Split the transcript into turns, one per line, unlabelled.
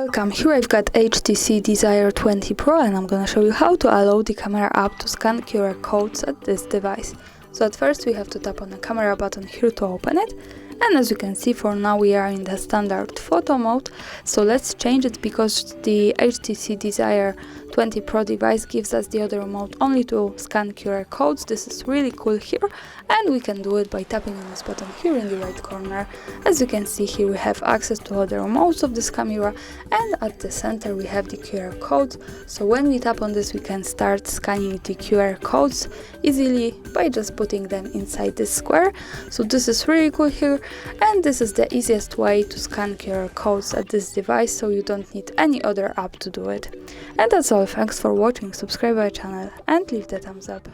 Welcome, here I've got HTC Desire 20 Pro and I'm gonna show you how to allow the camera app to scan QR codes at this device. So at first we have to tap on the camera button here to open it, and as you can see, for now we are in the standard photo mode. So let's change it because the HTC Desire 20 Pro device gives us the other mode only to scan QR codes. This is really cool here, and we can do it by tapping on this button here in the right corner. As you can see here, we have access to other modes of this camera, and at the center we have the QR codes. So when we tap on this, we can start scanning the QR codes easily by just putting them inside this square. So this is really cool here, and this is the easiest way to scan QR codes at this device, so you don't need any other app to do it. And that's all. Thanks for watching, subscribe my channel and leave the thumbs up.